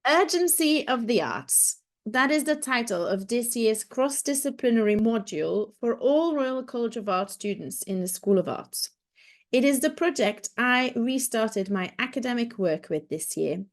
Urgency of the Arts. That is the title of this year's cross-disciplinary module for all Royal College of Art students in the School of Arts. It is the project I restarted my academic work with this year.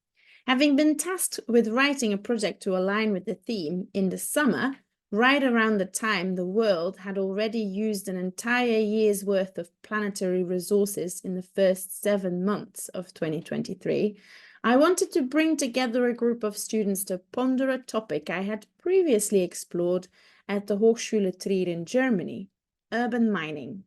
Having been tasked with writing a project to align with the theme in the summer, right around the time the world had already used an entire year's worth of planetary resources in the first 7 months of 2023, I wanted to bring together a group of students to ponder a topic I had previously explored at the Hochschule Trier in Germany, urban mining.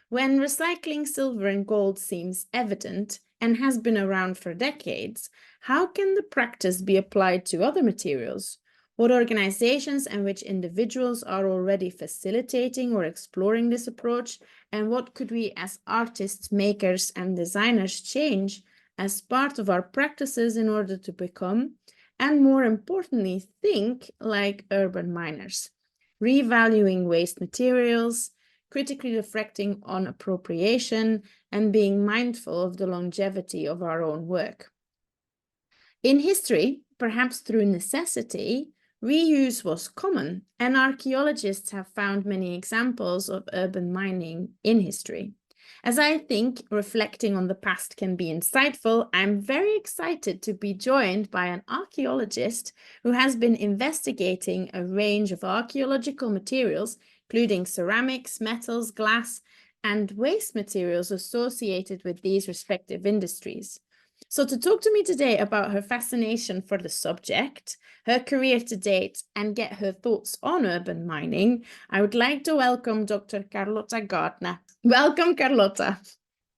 When recycling silver and gold seems evident and has been around for decades, how can the practice be applied to other materials? What organizations and which individuals are already facilitating or exploring this approach? And what could we as artists, makers, and designers change as part of our practices in order to become, and more importantly, think like urban miners, revaluing waste materials, critically reflecting on appropriation, and being mindful of the longevity of our own work. In history, perhaps through necessity, reuse was common, and archaeologists have found many examples of urban mining in history. As I think reflecting on the past can be insightful, I'm very excited to be joined by an archaeologist who has been investigating a range of archaeological materials, including ceramics, metals, glass, and waste materials associated with these respective industries. So to talk to me today about her fascination for the subject, her career to date, and get her thoughts on urban mining, I would like to welcome Dr. Carlotta Gardner. Welcome, Carlotta.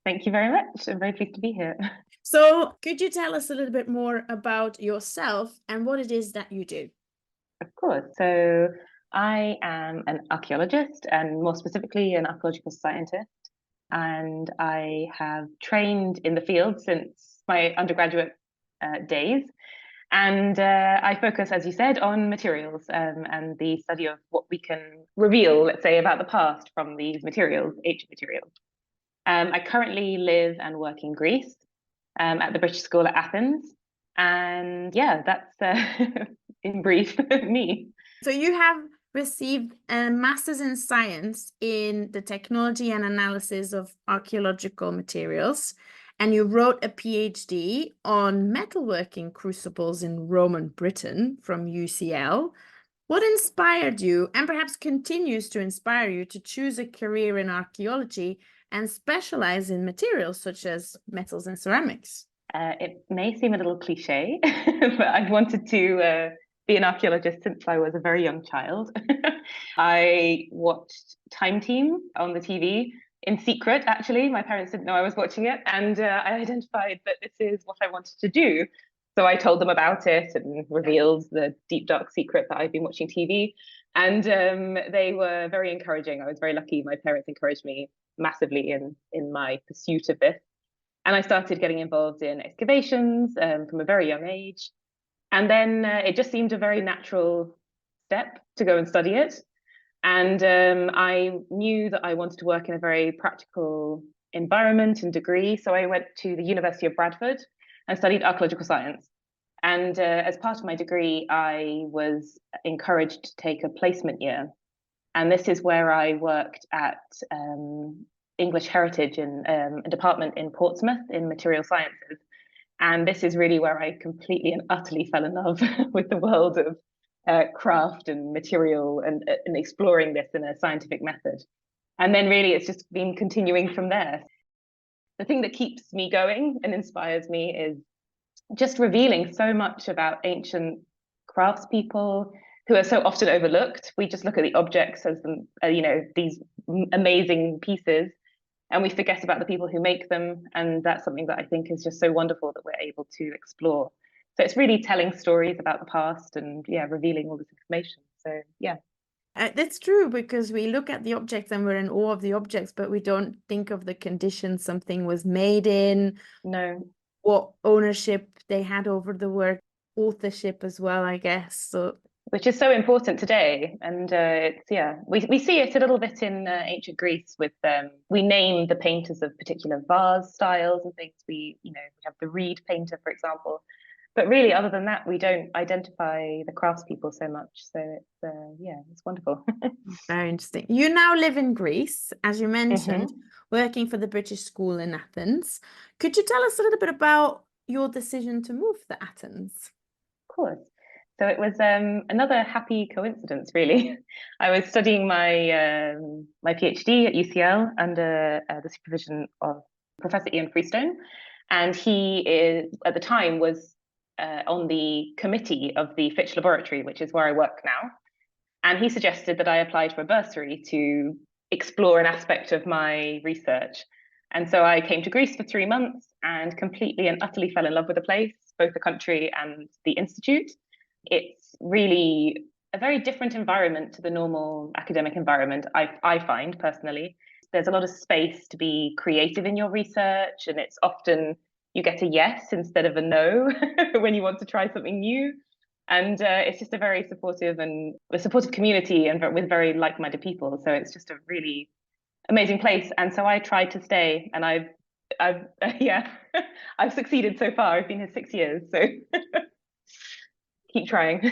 Thank you very much. I'm very pleased to be here. So could you tell us a little bit more about yourself and what it is that you do? Of course. So I am an archaeologist, and more specifically an archaeological scientist. And I have trained in the field since my undergraduate days. And I focus, as you said, on materials and the study of what we can reveal, let's say, about the past from these materials, ancient materials. I currently live and work in Greece at the British School at Athens. And yeah, that's in brief me. So you have received a master's in science in the technology and analysis of archaeological materials, and you wrote a PhD on metalworking crucibles in Roman Britain from UCL. What inspired you, and perhaps continues to inspire you, to choose a career in archaeology and specialize in materials such as metals and ceramics? It may seem a little cliche, but I've wanted to be an archaeologist since I was a very young child. I watched Time Team on the TV in secret, actually. My parents didn't know I was watching it, and I identified that this is what I wanted to do. So I told them about it and revealed the deep, dark secret that I've been watching TV. And they were very encouraging. I was very lucky. My parents encouraged me massively in my pursuit of this. And I started getting involved in excavations from a very young age. And then it just seemed a very natural step to go and study it. And I knew that I wanted to work in a very practical environment and degree. So I went to the University of Bradford and studied archaeological science. And as part of my degree, I was encouraged to take a placement year. And this is where I worked at English Heritage in a department in Portsmouth in material sciences. And this is really where I completely and utterly fell in love with the world of craft and material and exploring this in a scientific method. And then really it's just been continuing from there. The thing that keeps me going and inspires me is just revealing so much about ancient craftspeople who are so often overlooked. We just look at the objects as these amazing pieces, and we forget about the people who make them. And that's something that I think is just so wonderful that we're able to explore. So it's really telling stories about the past and revealing all this information. So yeah. That's true, because we look at the objects and we're in awe of the objects, but we don't think of the conditions something was made in. No. What ownership they had over the work, authorship as well, I guess. So, which is so important today. And we see it a little bit in ancient Greece with we name the painters of particular vase styles and things. We have the reed painter, for example, But really, other than that, we don't identify the craftspeople so much. So it's wonderful. Very interesting. You now live in Greece, as you mentioned, Hmm. working for the British School in Athens. Could you tell us a little bit about your decision to move to Athens? Of course. So it was another happy coincidence, really. I was studying my PhD at UCL under the supervision of Professor Ian Freestone, and he is at the time was on the committee of the Fitch Laboratory, which is where I work now. And he suggested that I applied for a bursary to explore an aspect of my research. And so I came to Greece for 3 months and completely and utterly fell in love with the place, both the country and the institute. It's really a very different environment to the normal academic environment, I find personally. There's a lot of space to be creative in your research, and it's often you get a yes instead of a no when you want to try something new. And it's just a very supportive and a supportive community and with very like-minded people. So it's just a really amazing place. And so I tried to stay, and I've yeah, I've succeeded so far. I've been here 6 years, so keep trying.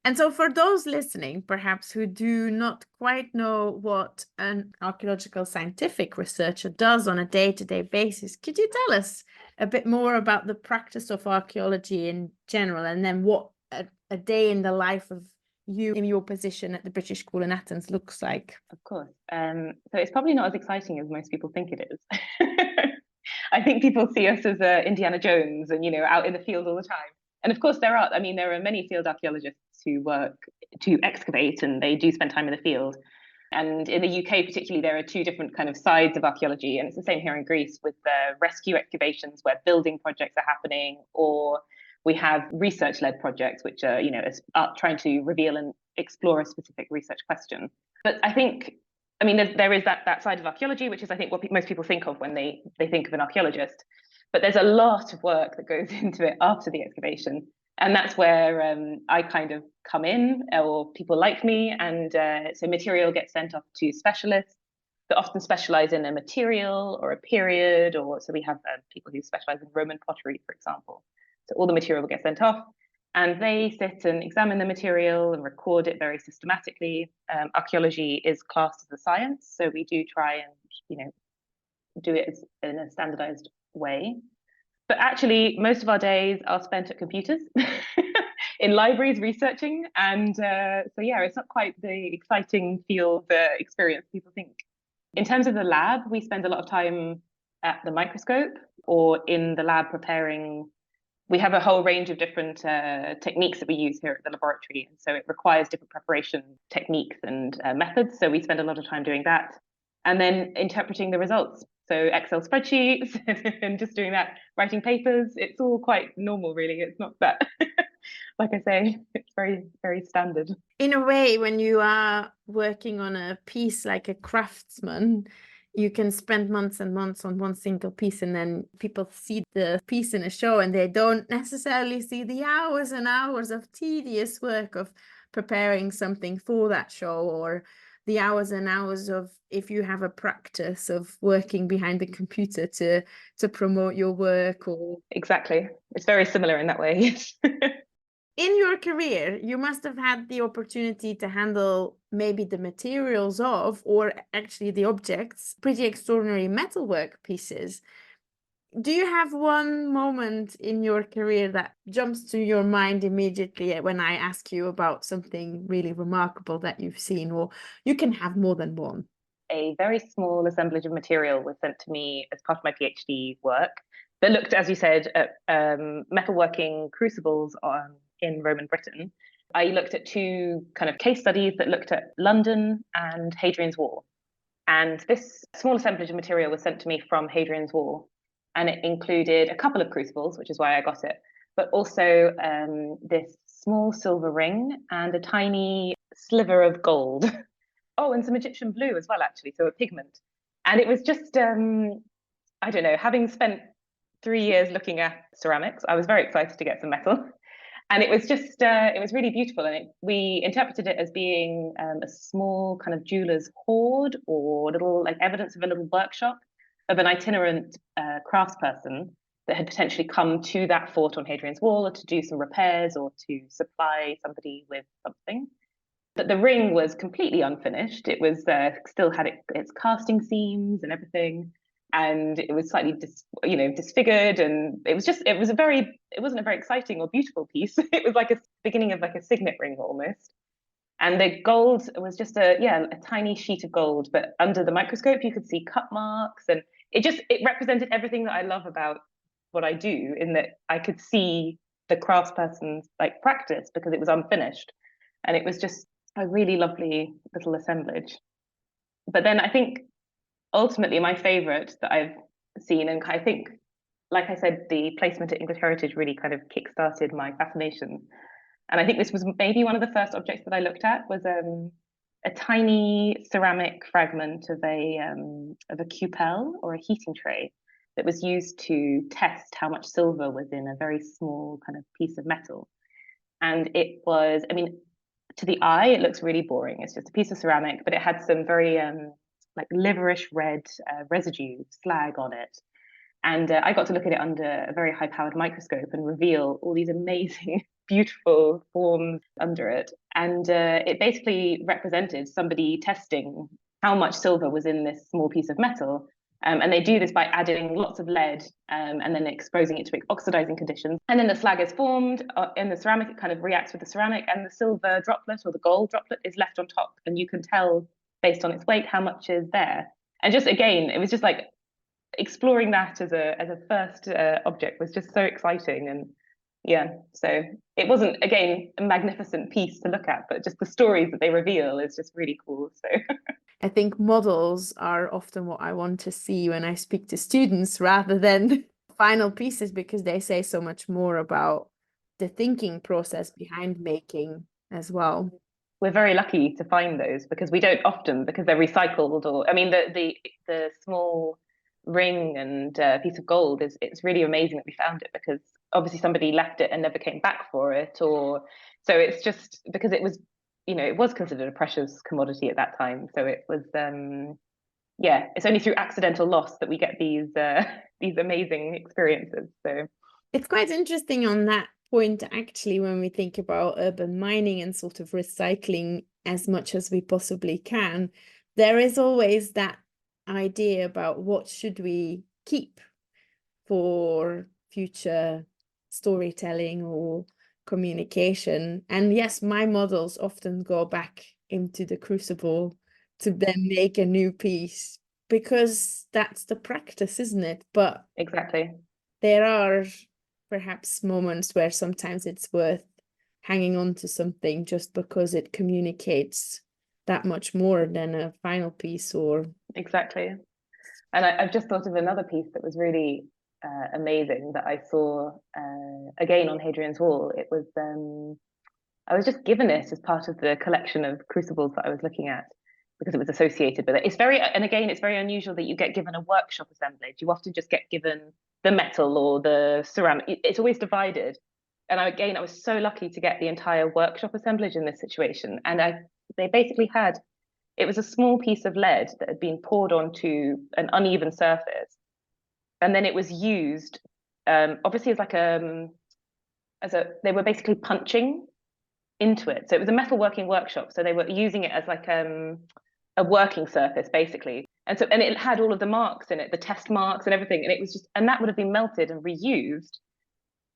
And so for those listening, perhaps who do not quite know what an archaeological scientific researcher does on a day-to-day basis, could you tell us a bit more about the practice of archaeology in general, and then what a day in the life of you in your position at the British School in Athens looks like? Of course. So it's probably not as exciting as most people think it is. I think people see us as Indiana Jones and, out in the field all the time. And of course, there are many field archaeologists who work to excavate, and they do spend time in the field. And in the UK, particularly, there are two different kind of sides of archaeology. And it's the same here in Greece with the rescue excavations where building projects are happening, or we have research-led projects, which are trying to reveal and explore a specific research question. But I think, there is that side of archaeology, which is, I think, what most people think of when they think of an archaeologist. But there's a lot of work that goes into it after the excavation. And that's where I kind of come in, or people like me. And so material gets sent off to specialists that often specialize in a material or a period. Or so we have people who specialize in Roman pottery, for example. So all the material will get sent off, and they sit and examine the material and record it very systematically. Archaeology is classed as a science, so we do try and do it in a standardized way. But actually, most of our days are spent at computers in libraries researching, and it's not quite the exciting field experience people think. In terms of the lab, we spend a lot of time at the microscope or in the lab preparing. We have a whole range of different techniques that we use here at the laboratory. And so it requires different preparation techniques and methods. So we spend a lot of time doing that. And then interpreting the results. So Excel spreadsheets and just doing that, writing papers. It's all quite normal, really. It's not that, like I say, it's very, very standard. In a way, when you are working on a piece like a craftsman, you can spend months and months on one single piece, and then people see the piece in a show and they don't necessarily see the hours and hours of tedious work of preparing something for that show, or the hours and hours of, if you have a practice of working behind the computer to promote your work. Or exactly, it's very similar in that way. in your career, you must have had the opportunity to handle maybe the materials of, or actually the objects, pretty extraordinary metalwork pieces. Do you have one moment in your career that jumps to your mind immediately when I ask you about something really remarkable that you've seen? Or you can have more than one. A very small assemblage of material was sent to me as part of my PhD work that looked, as you said, at metalworking crucibles in Roman Britain. I looked at two kind of case studies that looked at London and Hadrian's Wall. And this small assemblage of material was sent to me from Hadrian's Wall. And it included a couple of crucibles, which is why I got it, but also this small silver ring and a tiny sliver of gold. Oh, and some Egyptian blue as well, actually, so a pigment. And it was just, I don't know, having spent 3 years looking at ceramics, I was very excited to get some metal. And it was just, it was really beautiful. And we interpreted it as being a small kind of jeweler's hoard, or little like evidence of a little workshop of an itinerant craftsperson that had potentially come to that fort on Hadrian's Wall or to do some repairs or to supply somebody with something. But the ring was completely unfinished. It was still had its casting seams and everything, and it was slightly disfigured, and it wasn't a very exciting or beautiful piece. It was like a beginning of like a signet ring almost. And the gold was just a tiny sheet of gold, but under the microscope you could see cut marks, and it represented everything that I love about what I do, in that I could see the craftsperson's like practice because it was unfinished, and it was just a really lovely little assemblage. But then I think ultimately my favorite that I've seen, and I think, like I said, the placement at English Heritage really kind of kick-started my fascination. And I think this was maybe one of the first objects that I looked at, was a tiny ceramic fragment of a cupel, or a heating tray, that was used to test how much silver was in a very small kind of piece of metal. And it was, I mean, to the eye, it looks really boring. It's just a piece of ceramic, but it had some very like liverish red residue slag on it. And I got to look at it under a very high-powered microscope and reveal all these amazing, beautiful forms under it. And it basically represented somebody testing how much silver was in this small piece of metal. And they do this by adding lots of lead and then exposing it to oxidizing conditions. And then the slag is formed in the ceramic. It kind of reacts with the ceramic, and the silver droplet or the gold droplet is left on top. And you can tell based on its weight how much is there. And just again, it was just like exploring that as a first object was just so exciting. And yeah, so it wasn't, again, a magnificent piece to look at, but just the stories that they reveal is just really cool. So I think models are often what I want to see when I speak to students rather than final pieces, because they say so much more about the thinking process behind making as well. We're very lucky to find those, because we don't often, because they're recycled, or I mean the small ring and piece of gold it's really amazing that we found it, because obviously somebody left it and never came back for it, or so it's just because it was, it was considered a precious commodity at that time. So it was it's only through accidental loss that we get these amazing experiences. So it's quite interesting on that point, actually, when we think about urban mining and sort of recycling as much as we possibly can, there is always that idea about what should we keep for future storytelling or communication. And yes, my models often go back into the crucible to then make a new piece, because that's the practice, isn't it? But exactly, there are perhaps moments where sometimes it's worth hanging on to something just because it communicates that much more than a final piece. Or exactly. And I've just thought of another piece that was really amazing that I saw again on Hadrian's Wall. It was I was just given this as part of the collection of crucibles that I was looking at, because it was associated with it. It's very unusual that you get given a workshop assemblage. You often just get given the metal or the ceramic. It's always divided. And I was so lucky to get the entire workshop assemblage in this situation. And they basically had, it was a small piece of lead that had been poured onto an uneven surface. And then it was used, obviously they were basically punching into it. So it was a metalworking workshop. So they were using it as like a working surface, basically. And it had all of the marks in it, the test marks and everything. And it was just, and that would have been melted and reused.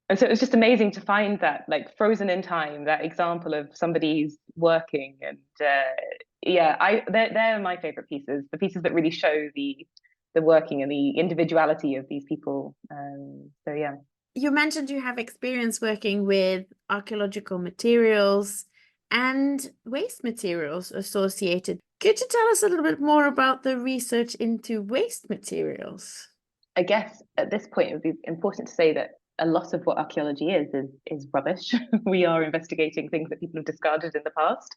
And so it was just amazing to find that, like, frozen in time, that example of somebody's working. And they're my favorite pieces, the pieces that really show the working and the individuality of these people. So yeah. You mentioned you have experience working with archaeological materials and waste materials associated. Could you tell us a little bit more about the research into waste materials? I guess at this point it would be important to say that a lot of what archaeology is rubbish. We are investigating things that people have discarded in the past.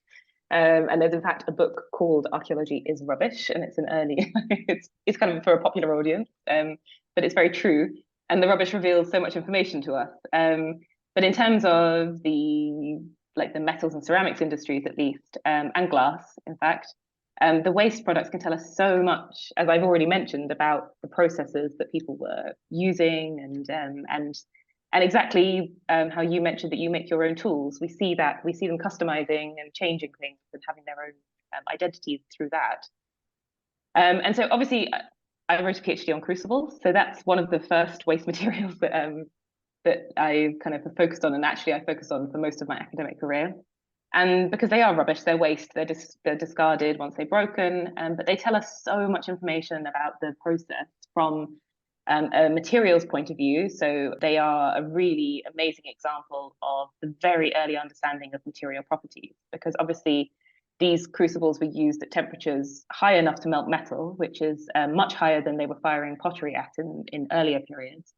And there's in fact a book called Archaeology is Rubbish, and it's an early it's kind of for a popular audience, but it's very true. And the rubbish reveals so much information to us. But in terms of the metals and ceramics industries, at least, and glass, in fact, The waste products can tell us so much, as I've already mentioned, about the processes that people were using, and exactly how you mentioned that you make your own tools. We see them customizing and changing things and having their own identities through that. And so obviously I wrote a PhD on crucibles, so that's one of the first waste materials that I kind of focused on, and actually I focused on for most of my academic career. And because they are rubbish, they're waste, they're discarded once they're broken, but they tell us so much information about the process from a materials point of view. So they are a really amazing example of the very early understanding of material properties, because obviously these crucibles were used at temperatures high enough to melt metal, which is much higher than they were firing pottery at in earlier periods.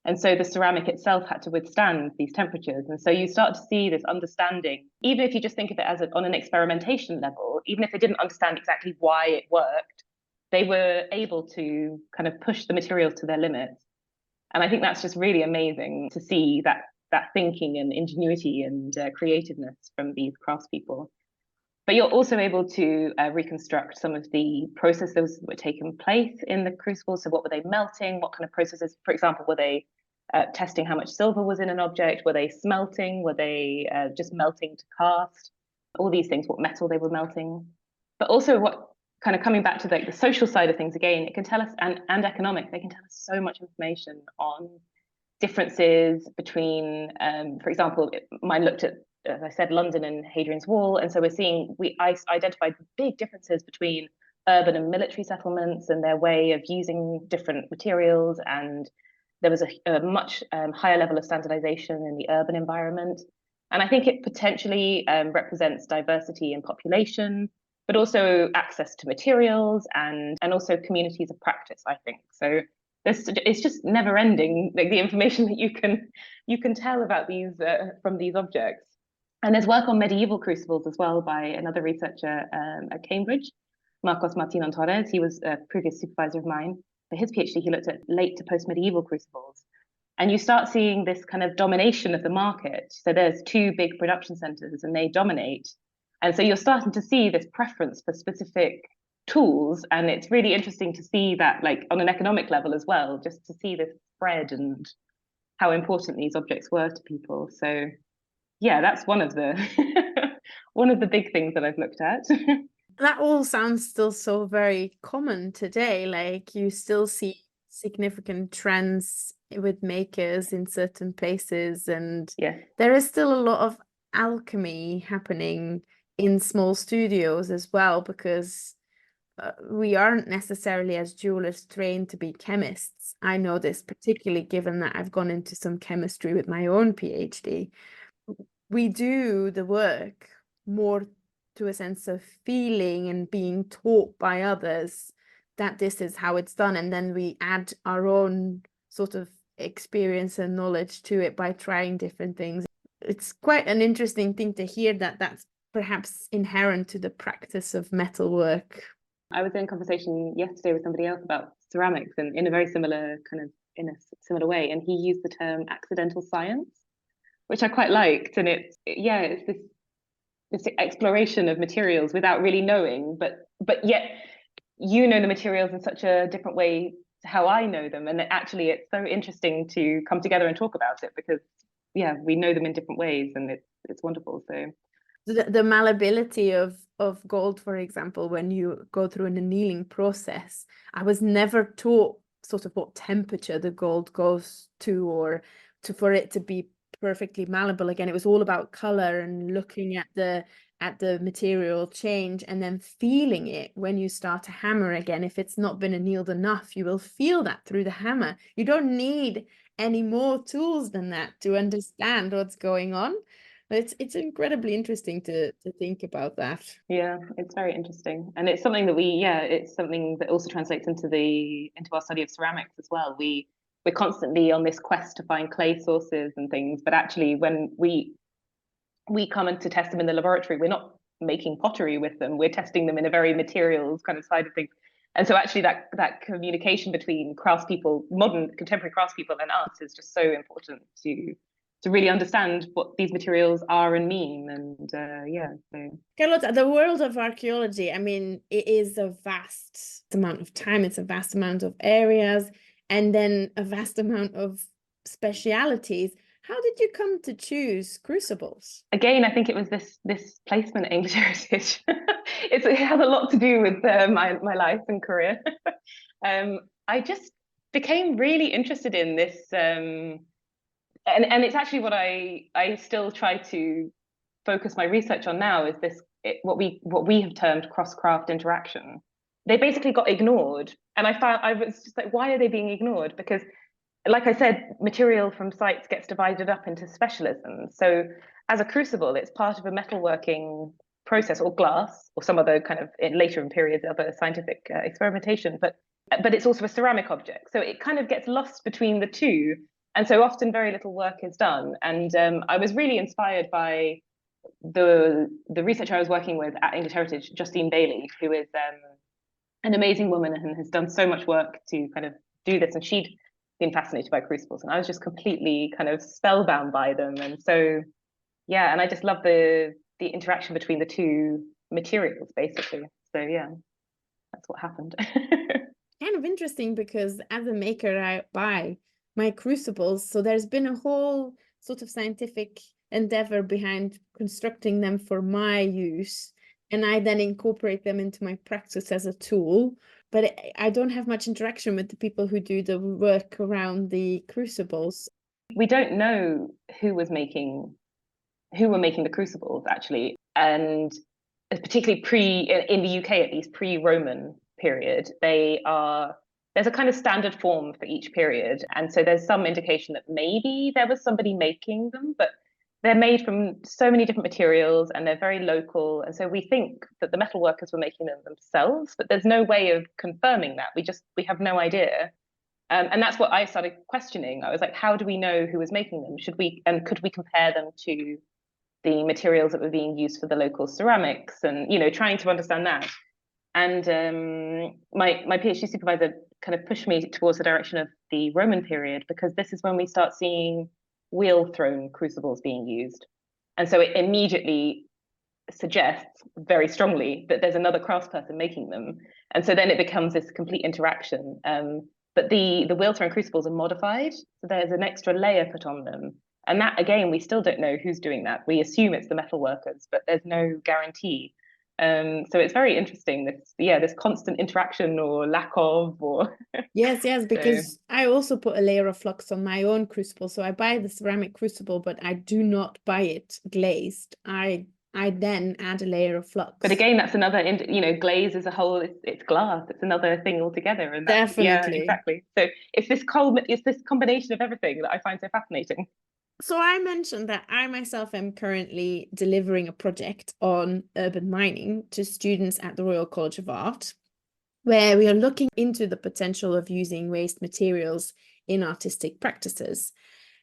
And so the ceramic itself had to withstand these temperatures. And so you start to see this understanding, even if you just think of it as on an experimentation level, even if they didn't understand exactly why it worked, they were able to kind of push the materials to their limits. And I think that's just really amazing to see that thinking and ingenuity and creativeness from these craftspeople. But you're also able to reconstruct some of the processes that were taking place in the crucible. So what were they melting? What kind of processes, for example, were they testing how much silver was in an object? Were they smelting? Were they just melting to cast? All these things, what metal they were melting. But also what kind of coming back to the social side of things again, it can tell us, and economic, they can tell us so much information on differences between, for example, mine looked at, as I said, London and Hadrian's Wall. And so I identified big differences between urban and military settlements and their way of using different materials. And there was a much higher level of standardization in the urban environment. And I think it potentially represents diversity in population, but also access to materials and also communities of practice, I think. So it's just never ending, like the information that you can tell about these from these objects. And there's work on medieval crucibles as well by another researcher at Cambridge, Marcos Martin Torres. He was a previous supervisor of mine. For his PhD, he looked at late to post-medieval crucibles. And you start seeing this kind of domination of the market. So there's two big production centers and they dominate. And so you're starting to see this preference for specific tools. And it's really interesting to see that, like on an economic level as well, just to see this spread and how important these objects were to people. So yeah, that's one of the one of the big things that I've looked at. That all sounds still so very common today. Like you still see significant trends with makers in certain places, and Yeah, there is still a lot of alchemy happening in small studios as well, because we aren't necessarily as jewelers trained to be chemists. I know this particularly given that I've gone into some chemistry with my own PhD. We do the work more to a sense of feeling and being taught by others that this is how it's done, and then we add our own sort of experience and knowledge to it by trying different things. It's quite an interesting thing to hear that that's perhaps inherent to the practice of metalwork. I was in a conversation yesterday with somebody else about ceramics, and in a very similar in a similar way, and he used the term accidental science, which I quite liked. And it's this exploration of materials without really knowing, but yet you know the materials in such a different way to how I know them, and actually it's so interesting to come together and talk about it, because yeah, we know them in different ways, and it's wonderful. So the malleability of gold, for example, when you go through an annealing process, I was never taught sort of what temperature the gold goes to, or for it to be perfectly malleable again. It was all about color and looking at the material change and then feeling it when you start to hammer again. If it's not been annealed enough, you will feel that through the hammer. You don't need any more tools than that to understand what's going on. It's incredibly interesting to think about that. Yeah, it's very interesting, and it's something that it's something that also translates into our study of ceramics as well. We're constantly on this quest to find clay sources and things, but actually when we come in to test them in the laboratory, we're not making pottery with them. We're testing them in a very materials kind of side of things. And so actually that communication between craftspeople, modern contemporary craftspeople, and us is just so important to to really understand what these materials are and mean. And so. Carlotta, the world of archaeology, I mean, it is a vast amount of time, it's a vast amount of areas, and then a vast amount of specialities. How did you come to choose crucibles? Again, I think it was this placement at English Heritage. It has a lot to do with my life and career. I just became really interested in this, and it's actually what I still try to focus my research on now, is what we have termed cross-craft interaction. They basically got ignored, and I was just like, why are they being ignored? Because, like I said, material from sites gets divided up into specialisms. So as a crucible, it's part of a metalworking process, or glass, or some other kind of, later in periods, other scientific experimentation, but it's also a ceramic object. So it kind of gets lost between the two. And so often very little work is done. And I was really inspired by the researcher I was working with at English Heritage, Justine Bailey, who is an amazing woman and has done so much work to kind of do this. And she'd been fascinated by crucibles, and I was just completely kind of spellbound by them. And so, yeah, and I just love the interaction between the two materials, basically. So yeah, that's what happened. Kind of interesting, because as a maker, I buy my crucibles, so there's been a whole sort of scientific endeavor behind constructing them for my use, and I then incorporate them into my practice as a tool. But I don't have much interaction with the people who do the work around the crucibles. We don't know who were making the crucibles, actually, and particularly in the UK, at least pre-Roman period, there's a kind of standard form for each period, and so there's some indication that maybe there was somebody making them, but they're made from so many different materials and they're very local, and so we think that the metal workers were making them themselves, but there's no way of confirming that. We have no idea. And that's what I started questioning. I was like, how do we know who was making them? Could we compare them to the materials that were being used for the local ceramics, and trying to understand that. And my PhD supervisor kind of pushed me towards the direction of the Roman period, because this is when we start seeing wheel-thrown crucibles being used. And so it immediately suggests very strongly that there's another craftsperson making them. And so then it becomes this complete interaction. But the wheel-thrown crucibles are modified, so there's an extra layer put on them. And that, again, we still don't know who's doing that. We assume it's the metal workers, but there's no guarantee. So it's very interesting, this constant interaction, or lack of, or Yes, because I also put a layer of flux on my own crucible. So I buy the ceramic crucible, but I do not buy it glazed. I then add a layer of flux. But again, that's another, glaze as a whole, it's glass. It's another thing altogether. And definitely. Yeah, exactly. So it's this combination of everything that I find so fascinating. So I mentioned that I myself am currently delivering a project on urban mining to students at the Royal College of Art, where we are looking into the potential of using waste materials in artistic practices.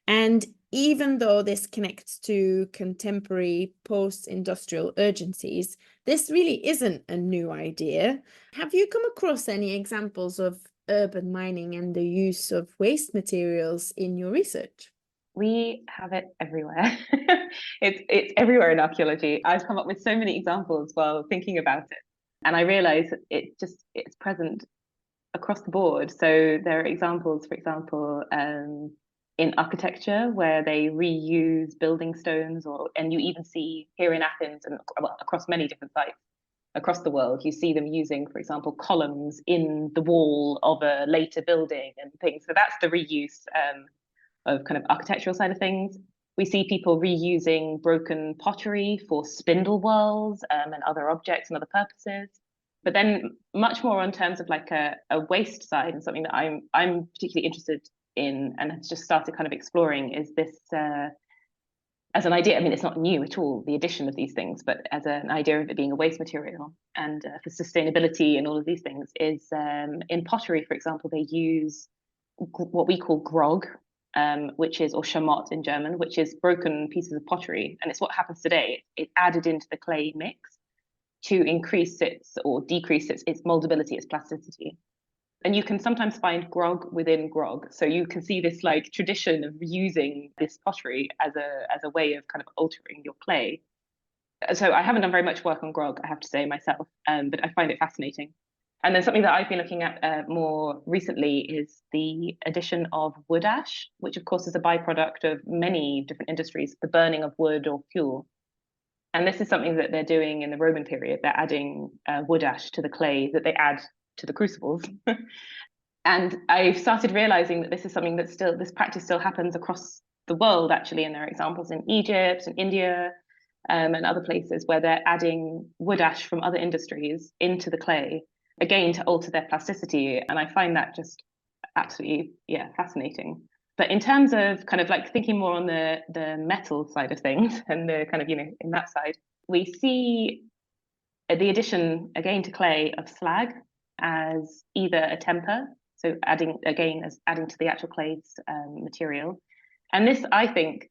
And even though this connects to contemporary post-industrial urgencies, this really isn't a new idea. Have you come across any examples of urban mining and the use of waste materials in your research? We have it everywhere. It's everywhere in archaeology. I've come up with so many examples while thinking about it, and I realize it's present across the board. So there are examples, for example, in architecture, where they reuse building stones, and you even see here in Athens and across many different sites across the world, you see them using, for example, columns in the wall of a later building and things. So that's the reuse of kind of architectural side of things. We see people reusing broken pottery for spindle whorls and other objects and other purposes. But then much more on terms of like a waste side, and something that I'm particularly interested in and have just started kind of exploring, is this as an idea. I mean, it's not new at all, the addition of these things, but as an idea of it being a waste material and for sustainability and all of these things, is in pottery, for example, they use what we call grog, which is, or Schamott in German, which is broken pieces of pottery. And it's what happens today. It's added into the clay mix to increase its or decrease its moldability, its plasticity. And you can sometimes find grog within grog. So you can see this like tradition of using this pottery as a way of kind of altering your clay. So I haven't done very much work on grog, I have to say myself, but I find it fascinating. And then something that I've been looking at more recently is the addition of wood ash, which of course is a byproduct of many different industries, the burning of wood or fuel. And this is something that they're doing in the Roman period. They're adding wood ash to the clay that they add to the crucibles. And I've started realizing that this is something that this practice still happens across the world, actually. And there are examples in Egypt and India and other places where they're adding wood ash from other industries into the clay, again, to alter their plasticity. And I find that just absolutely, yeah, fascinating. But in terms of kind of like thinking more on the metal side of things and the kind of, in that side, we see the addition, again, to clay of slag as either a temper, so adding to the actual clay's material. And this, I think,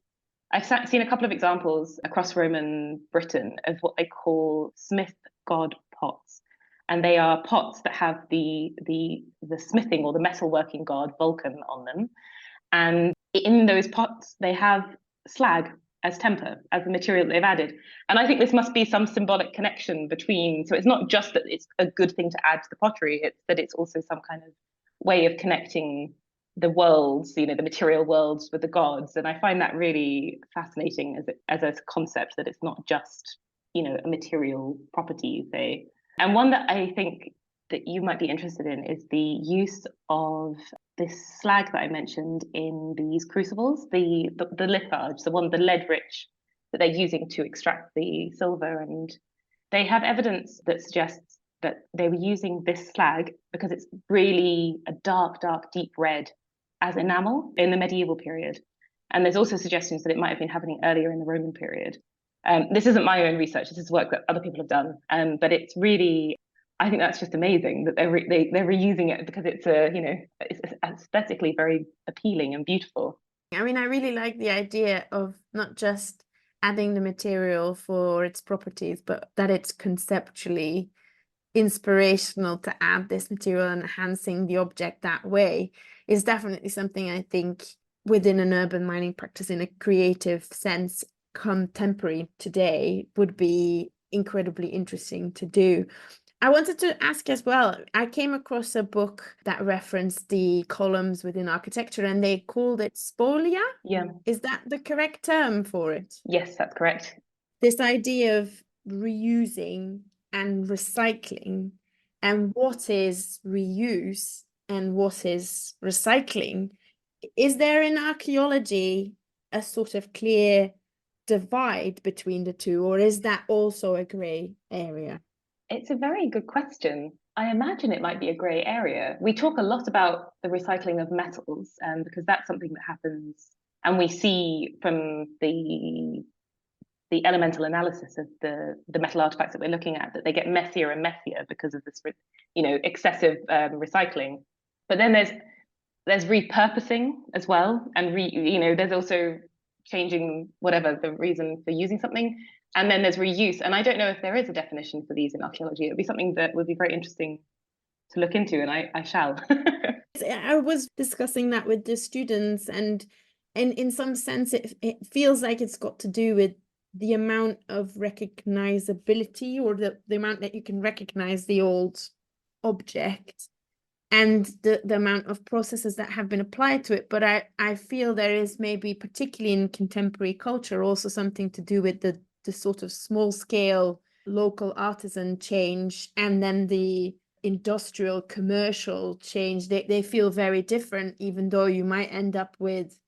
I've seen a couple of examples across Roman Britain of what they call smith god pots. And they are pots that have the smithing or the metalworking god Vulcan on them. And in those pots, they have slag as temper, as the material that they've added. And I think this must be some symbolic connection between, so it's not just that it's a good thing to add to the pottery, it's that it's also some kind of way of connecting the worlds, the material worlds with the gods. And I find that really fascinating as a concept, that it's not just, a material property, say. And one that I think that you might be interested in is the use of this slag that I mentioned in these crucibles, the litharge, the lead rich that they're using to extract the silver. And they have evidence that suggests that they were using this slag because it's really a dark, dark, deep red as enamel in the medieval period. And there's also suggestions that it might have been happening earlier in the Roman period. This isn't my own research, this is work that other people have done, but it's really, I think that's just amazing that they're reusing it because it's it's aesthetically very appealing and beautiful. I mean, I really like the idea of not just adding the material for its properties, but that it's conceptually inspirational to add this material and enhancing the object that way is definitely something I think within an urban mining practice in a creative sense contemporary today would be incredibly interesting to do. I wanted to ask as well, I came across a book that referenced the columns within architecture and they called it spolia. Yeah. Is that the correct term for it? Yes, that's correct. This idea of reusing and recycling, and what is reuse and what is recycling. Is there in archaeology a sort of clear divide between the two, or is that also a grey area? It's a very good question. I imagine it might be a grey area. We talk a lot about the recycling of metals, because that's something that happens, and we see from the elemental analysis of the metal artifacts that we're looking at that they get messier and messier because of this, excessive recycling. But then there's repurposing as well, and there's also changing whatever the reason for using something. And then there's reuse. And I don't know if there is a definition for these in archaeology. It would be something that would be very interesting to look into, and I shall. I was discussing that with the students, and in some sense, it feels like it's got to do with the amount of recognizability, or the amount that you can recognize the old object, and the amount of processes that have been applied to it. But I feel there is maybe, particularly in contemporary culture, also something to do with the sort of small scale local artisan change, and then the industrial commercial change. They feel very different, even though you might end up with,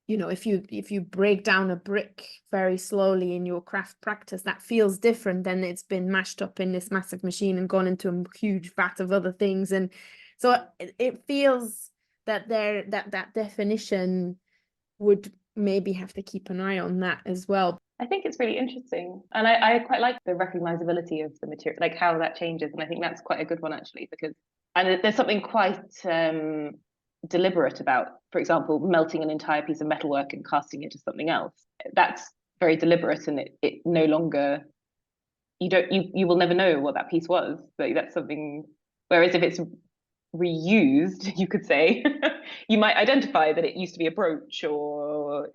if you break down a brick very slowly in your craft practice, that feels different than it's been mashed up in this massive machine and gone into a huge vat of other things. And so it feels that that definition would maybe have to keep an eye on that as well. I think it's really interesting. And I quite like the recognizability of the material, like how that changes. And I think that's quite a good one, actually, because there's something quite deliberate about, for example, melting an entire piece of metalwork and casting it to something else. That's very deliberate, and it no longer, you will never know what that piece was. Like, that's something, whereas if it's reused, you could say, you might identify that it used to be a brooch, or,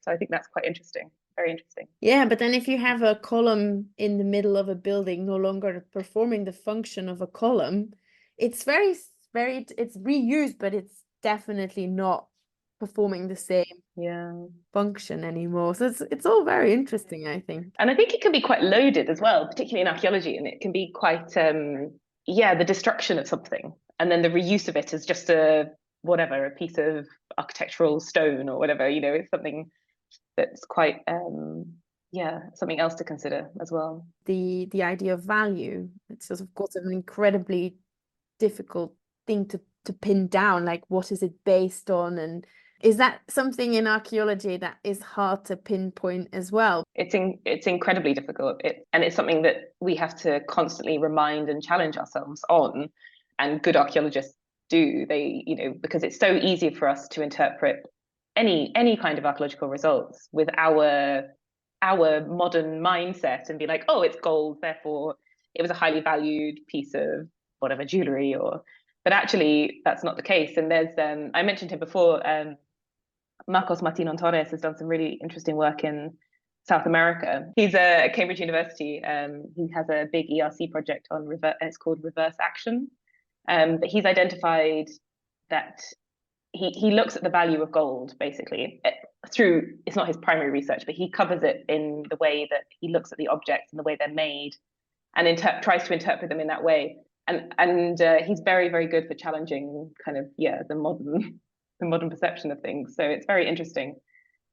so I think that's quite interesting, very interesting. Yeah, but then if you have a column in the middle of a building no longer performing the function of a column, it's it's reused, but it's definitely not performing the same function anymore. So it's all very interesting, I think. And I think it can be quite loaded as well, particularly in archaeology, and it can be quite the destruction of something and then the reuse of it as just a piece of architectural stone or whatever, it's something that's quite something else to consider as well. The idea of value, it's just, of course, an incredibly difficult thing to pin down, like what is it based on, and is that something in archaeology that is hard to pinpoint as well? It's incredibly difficult, and it's something that we have to constantly remind and challenge ourselves on, and good archaeologists do. They, because it's so easy for us to interpret any kind of archaeological results with our modern mindset and be like, oh, it's gold, therefore it was a highly valued piece of whatever jewelry, but actually that's not the case. And there's I mentioned him before, Marcos Martin Torres has done some really interesting work in South America. He's at Cambridge University. He has a big ERC project on it's called reverse action. But he's identified that he looks at the value of gold basically through, it's not his primary research, but he covers it in the way that he looks at the objects and the way they're made and tries to interpret them in that way. And he's very, very good for challenging kind of the modern perception of things. So it's very interesting.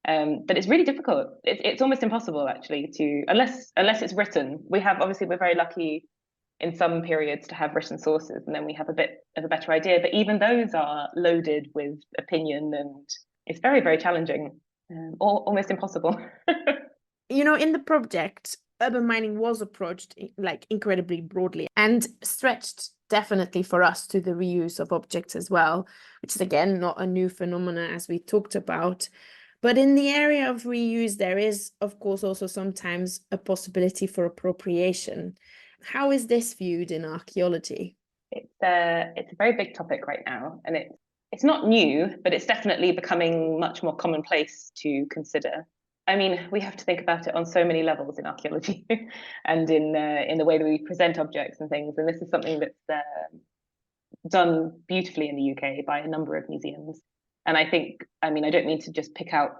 But it's really difficult. It's almost impossible actually to, unless it's written. We're very lucky in some periods to have written sources, and then we have a bit of a better idea. But even those are loaded with opinion, and it's very, very challenging, or almost impossible. In the project, urban mining was approached like incredibly broadly and stretched definitely for us to the reuse of objects as well, which is again not a new phenomenon as we talked about. But in the area of reuse, there is, of course, also sometimes a possibility for appropriation. How is this viewed in archaeology? It's a very big topic right now, and it's not new, but it's definitely becoming much more commonplace to consider. I mean, we have to think about it on so many levels in archaeology and in the way that we present objects and things. And this is something that's done beautifully in the UK by a number of museums. And I think, I don't mean to just pick out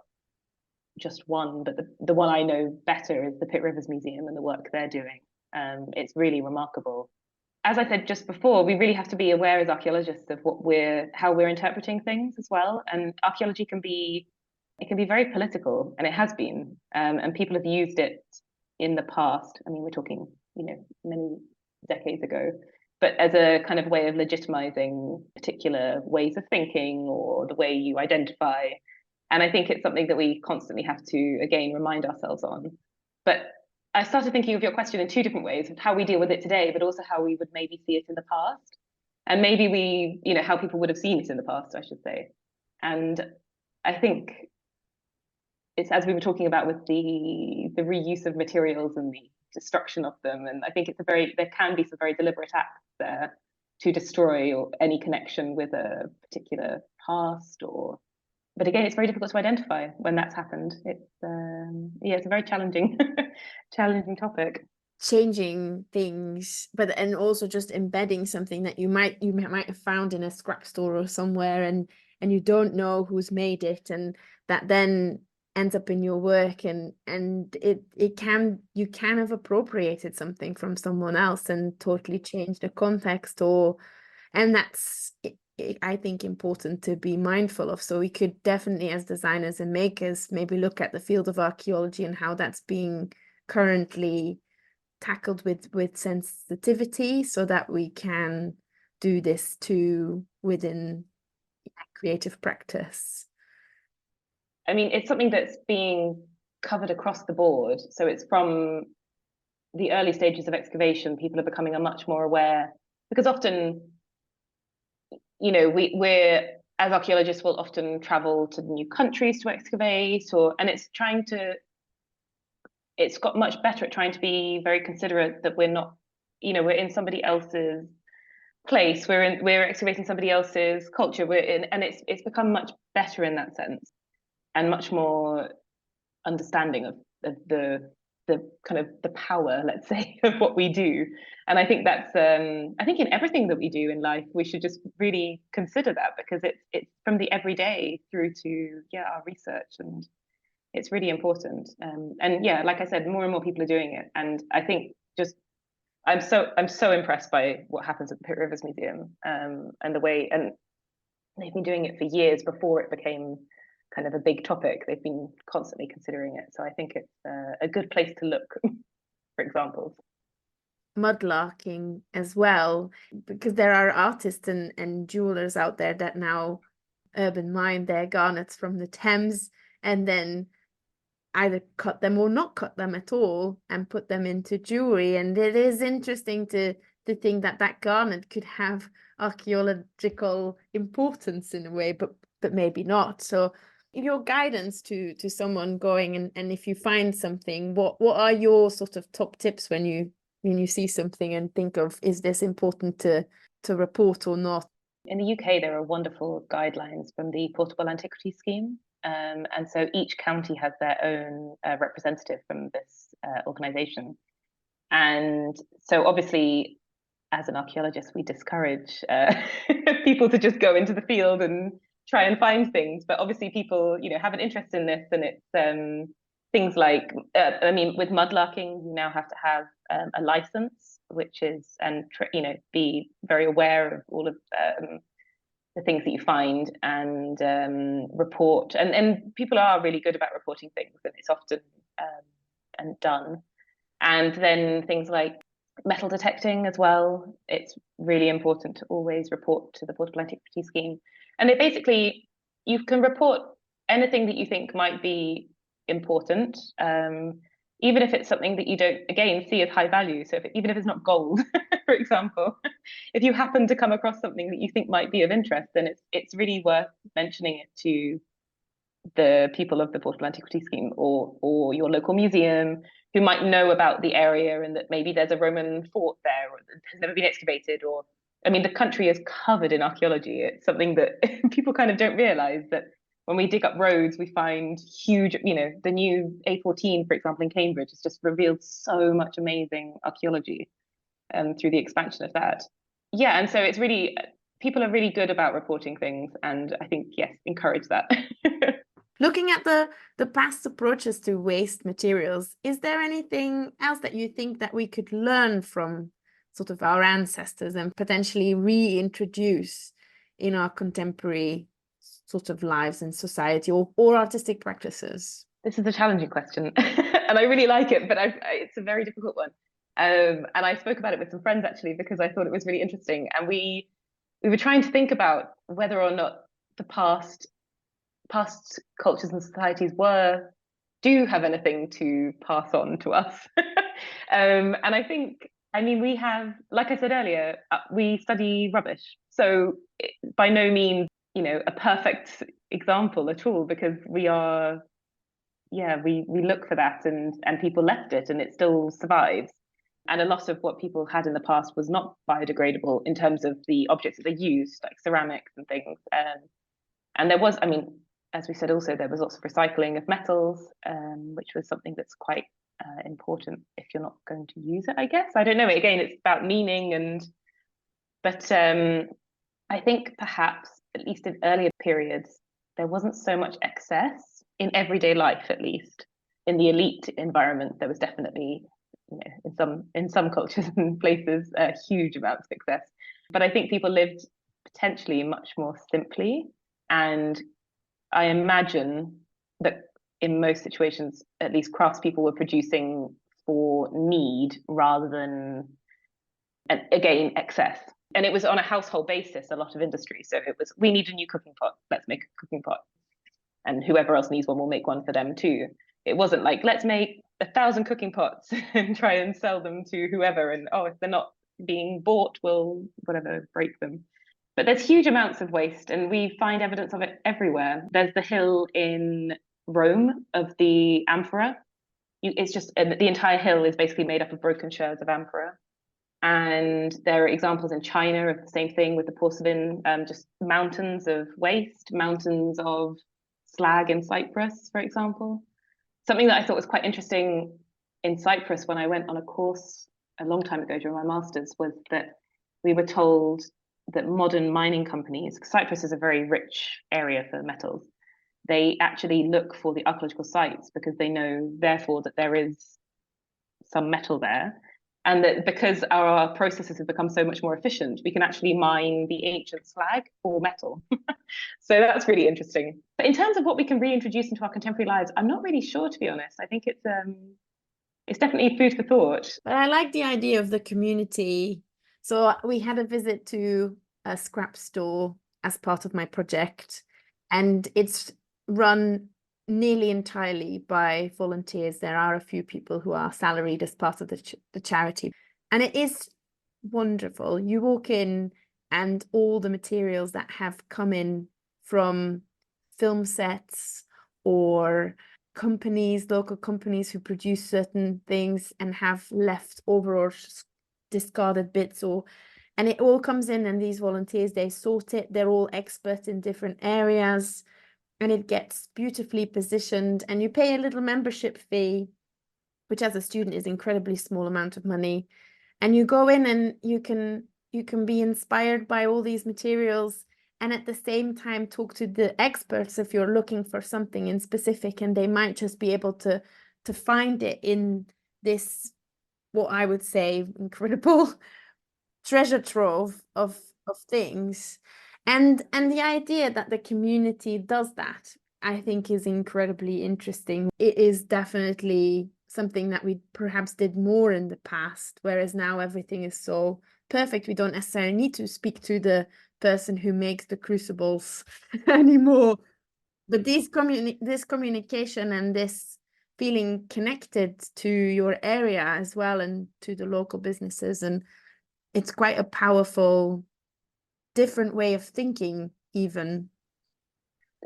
just one, but the one I know better is the Pitt Rivers Museum and the work they're doing. It's really remarkable. As I said just before, we really have to be aware as archaeologists of how we're interpreting things as well. And archaeology can be very political, and it has been. And people have used it in the past. We're talking, many decades ago, but as a kind of way of legitimizing particular ways of thinking or the way you identify. And I think it's something that we constantly have to, again, remind ourselves on. But I started thinking of your question in two different ways, of how we deal with it today, but also how we would maybe see it in the past. And maybe how people would have seen it in the past, I should say. And I think it's, as we were talking about with the reuse of materials and the destruction of them, and I think there can be some very deliberate acts there to destroy or any connection with a particular past, but again, it's very difficult to identify when that's happened. It's a very challenging topic. Changing things, and also just embedding something that you might have found in a scrap store or somewhere, and you don't know who's made it, and that then ends up in your work, and you can have appropriated something from someone else and totally changed the context, and that's I think important to be mindful of. So we could definitely, as designers and makers, maybe look at the field of archaeology and how that's being currently tackled with sensitivity, so that we can do this too within creative practice. It's something that's being covered across the board. So it's from the early stages of excavation, people are becoming much more aware, because often, we're as archaeologists will often travel to new countries to excavate, and it's got much better at trying to be very considerate that we're not, we're in somebody else's place. We're excavating somebody else's culture. We're in, and it's become much better in that sense, and much more understanding of the kind of the power, let's say, of what we do. And I think that's I think in everything that we do in life, we should just really consider that, because it's from the everyday through to our research, and it's really important. And yeah, like I said, more and more people are doing it, and I think just I'm so impressed by what happens at the Pitt Rivers Museum, and the way, and they've been doing it for years before it became kind of a big topic. They've been constantly considering it, so I think it's a good place to look for examples. Mudlarking as well, because there are artists and jewelers out there that now urban mine their garnets from the Thames and then either cut them or not cut them at all and put them into jewelry. And it is interesting to think that that garnet could have archaeological importance in a way, but maybe not. So your guidance to someone going, and if you find something, what are your sort of top tips when you see something and think of, is this important to report or not? In the UK, there are wonderful guidelines from the Portable Antiquities Scheme. And so each county has their own representative from this organisation. And so obviously, as an archaeologist, we discourage people to just go into the field and try and find things. But obviously people, have an interest in this, and it's things like, I mean, with mudlarking, you now have to have a license, which is, and be very aware of all of the things that you find, and report. And people are really good about reporting things, and it's often and done. And then things like metal detecting as well. It's really important to always report to the Portable Antiquity Scheme. And it basically, you can report anything that you think might be important, even if it's something that you don't, again, see as high value. So even if it's not gold, for example, if you happen to come across something that you think might be of interest, then it's really worth mentioning it to the people of the Portable Antiquity Scheme, or your local museum, who might know about the area, and that maybe there's a Roman fort there or that has never been excavated. Or, I mean, the country is covered in archaeology. It's something that people kind of don't realize, that when we dig up roads, we find huge, the new A14, for example, in Cambridge, has just revealed so much amazing archaeology through the expansion of that. Yeah, and so it's really, people are really good about reporting things, and I think, yes, encourage that. Looking at the past approaches to waste materials, is there anything else that you think that we could learn from sort of our ancestors and potentially reintroduce in our contemporary sort of lives and society, or artistic practices? This is a challenging question, and I really like it, but it's a very difficult one. And I spoke about it with some friends, actually, because I thought it was really interesting. And we were trying to think about whether or not the past cultures and societies do have anything to pass on to us. And I think, I mean, we have, like I said earlier, we study rubbish. So by no means, a perfect example at all, because we are, we look for that, and people left it, and it still survives. And a lot of what people had in the past was not biodegradable in terms of the objects that they used, like ceramics and things. And there was, I mean, as we said, also there was lots of recycling of metals, which was something that's quite important if you're not going to use it, I guess. I don't know. Again, it's about meaning, but I think perhaps, at least in earlier periods, there wasn't so much excess in everyday life. At least in the elite environment, there was definitely, in some cultures and places, a huge amount of excess. But I think people lived potentially much more simply. And I imagine that in most situations, at least, craftspeople were producing for need rather than, again, excess. And it was on a household basis, a lot of industry. So it was, we need a new cooking pot, let's make a cooking pot. And whoever else needs one will make one for them too. It wasn't like, let's make 1,000 cooking pots and try and sell them to whoever. And if they're not being bought, we'll whatever, break them. But there's huge amounts of waste, and we find evidence of it everywhere. There's the hill in Rome of the amphora. It's just, the entire hill is basically made up of broken shards of amphora. And there are examples in China of the same thing with the porcelain, just mountains of waste, mountains of slag in Cyprus, for example. Something that I thought was quite interesting in Cyprus when I went on a course a long time ago during my master's was that we were told that modern mining companies, Cyprus is a very rich area for metals, they actually look for the archaeological sites because they know, therefore, that there is some metal there. And that because our processes have become so much more efficient, we can actually mine the ancient slag for metal. So that's really interesting. But in terms of what we can reintroduce into our contemporary lives, I'm not really sure, to be honest. I think it's definitely food for thought. But I like the idea of the community. So we had a visit to a scrap store as part of my project, and it's run nearly entirely by volunteers. There are a few people who are salaried as part of the charity, and it is wonderful. You walk in and all the materials that have come in from film sets or companies, local companies who produce certain things and have left over or discarded bits, and it all comes in, and these volunteers, they sort it. They're all experts in different areas, and it gets beautifully positioned, and you pay a little membership fee, which as a student is incredibly small amount of money, and you go in and you can be inspired by all these materials, and at the same time talk to the experts if you're looking for something in specific, and they might just be able to find it in this, what I would say, incredible treasure trove of things. And the idea that the community does that, I think, is incredibly interesting. It is definitely something that we perhaps did more in the past, whereas now everything is so perfect. We don't necessarily need to speak to the person who makes the crucibles anymore. But this communication and this feeling connected to your area as well, and to the local businesses, and it's quite a powerful, different way of thinking, even.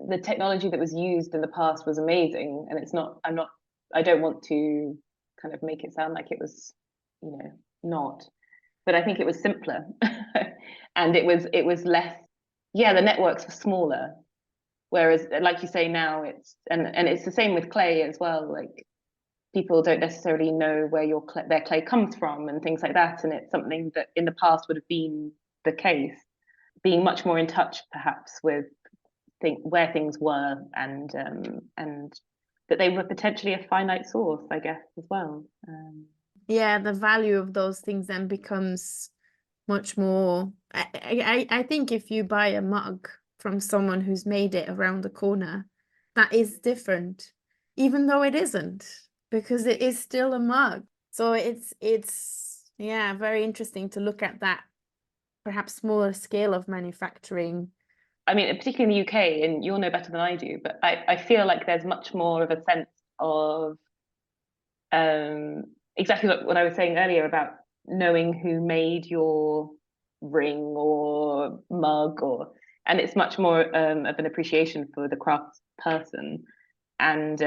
The technology that was used in the past was amazing, and I don't want to kind of make it sound like it was, not, but I think it was simpler. And it was less, yeah, the networks were smaller. Whereas, like you say, now and it's the same with clay as well. Like, people don't necessarily know where their clay comes from and things like that. And it's something that in the past would have been the case, being much more in touch perhaps with where things were, and that they were potentially a finite source, I guess, as well. Yeah, the value of those things then becomes much more. I think if you buy a mug from someone who's made it around the corner, that is different, even though it isn't, because it is still a mug. So it's yeah, very interesting to look at that perhaps smaller scale of manufacturing. I mean, particularly in the UK, and you'll know better than I do, but I feel like there's much more of a sense of exactly what I was saying earlier about knowing who made your ring or mug, and it's much more of an appreciation for the craft person, and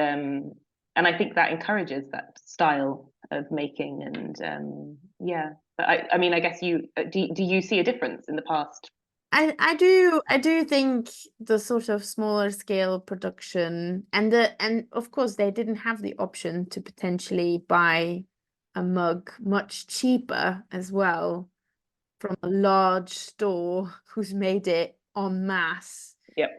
I think that encourages that style of making, and yeah. But I mean, I guess do you see a difference in the past? I do think the sort of smaller scale production, and of course they didn't have the option to potentially buy a mug much cheaper as well from a large store who's made it en masse. Yep.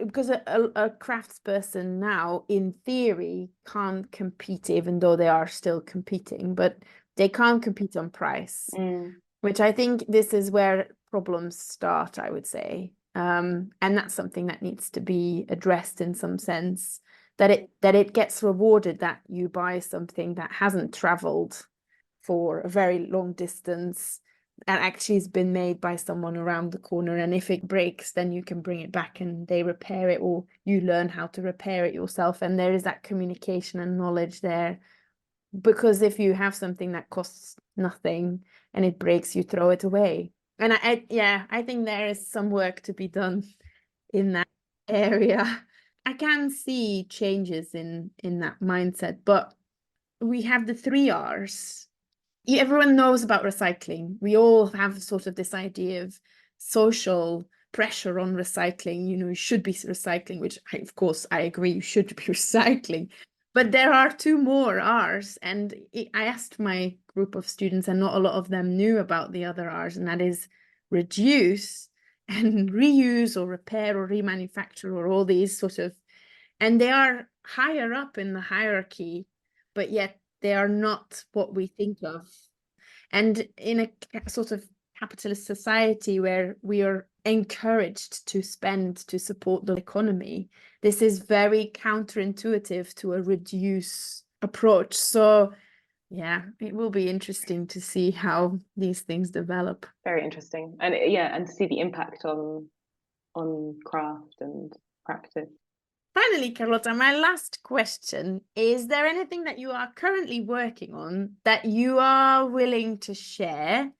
Because a craftsperson now, in theory, can't compete, even though they are still competing, but they can't compete on price, which I think this is where problems start, I would say. And that's something that needs to be addressed in some sense, that it gets rewarded, that you buy something that hasn't traveled for a very long distance and actually has been made by someone around the corner. And if it breaks, then you can bring it back and they repair it, or you learn how to repair it yourself. And there is that communication and knowledge there. Because if you have something that costs nothing and it breaks, you throw it away. And I think there is some work to be done in that area. I can see changes in that mindset, but we have the 3 R's. everyone knows about recycling. We all have sort of this idea of social pressure on recycling. You should be recycling, which of course I agree, you should be recycling. But there are two more R's, and I asked my group of students, and not a lot of them knew about the other R's, and that is reduce and reuse or repair or remanufacture or all these sort of, and they are higher up in the hierarchy, but yet they are not what we think of. And in a sort of capitalist society where we are encouraged to spend to support the economy, this is very counterintuitive to a reduce approach. So yeah, it will be interesting to see how these things develop. Very interesting. And yeah, and to see the impact on craft and practice. Finally, Carlotta, my last question, is there anything that you are currently working on that you are willing to share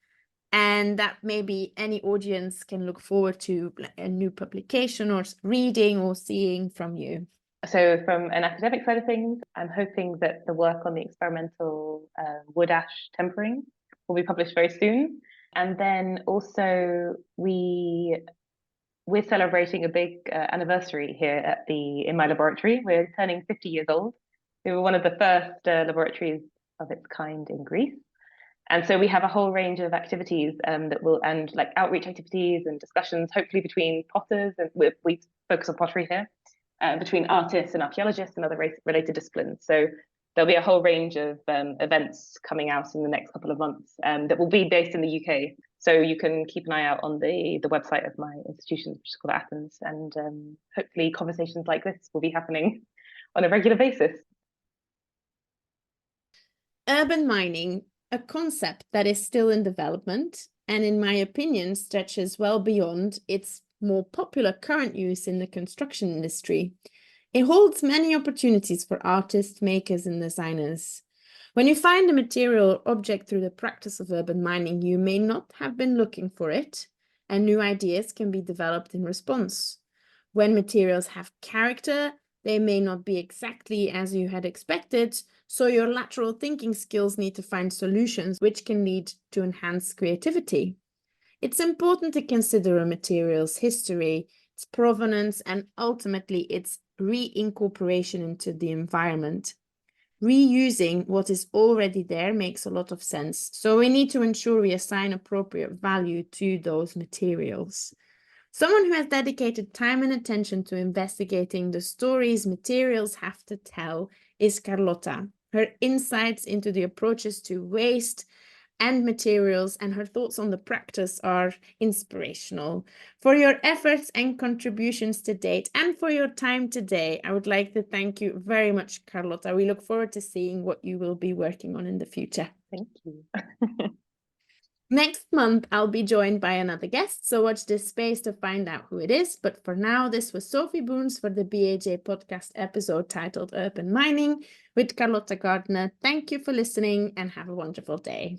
and that maybe any audience can look forward to, a new publication or reading or seeing from you? So from an academic side of things, I'm hoping that the work on the experimental wood ash tempering will be published very soon. And then also we're celebrating a big anniversary here in my laboratory. We're turning 50 years old. We were one of the first laboratories of its kind in Greece. And so we have a whole range of activities and like outreach activities and discussions, hopefully between potters, and we focus on pottery here, between artists and archaeologists and other related disciplines. So there'll be a whole range of events coming out in the next couple of months that will be based in the UK. So you can keep an eye out on the website of my institution, which is called Athens, and hopefully conversations like this will be happening on a regular basis. Urban mining, a concept that is still in development, and in my opinion stretches well beyond its more popular current use in the construction industry. It holds many opportunities for artists, makers, and designers. When you find a material or object through the practice of urban mining, you may not have been looking for it, and new ideas can be developed in response. When materials have character, they may not be exactly as you had expected, so your lateral thinking skills need to find solutions which can lead to enhanced creativity. It's important to consider a material's history, its provenance, and ultimately its reincorporation into the environment. Reusing what is already there makes a lot of sense, so we need to ensure we assign appropriate value to those materials. Someone who has dedicated time and attention to investigating the stories materials have to tell is Carlotta. Her insights into the approaches to waste and materials and her thoughts on the practice are inspirational. For your efforts and contributions to date and for your time today, I would like to thank you very much, Carlotta. We look forward to seeing what you will be working on in the future. Thank you. Next month, I'll be joined by another guest, so watch this space to find out who it is. But for now, this was Sofie Boons for the BAJ podcast episode titled Urban Mining with Carlotta Gardner. Thank you for listening and have a wonderful day.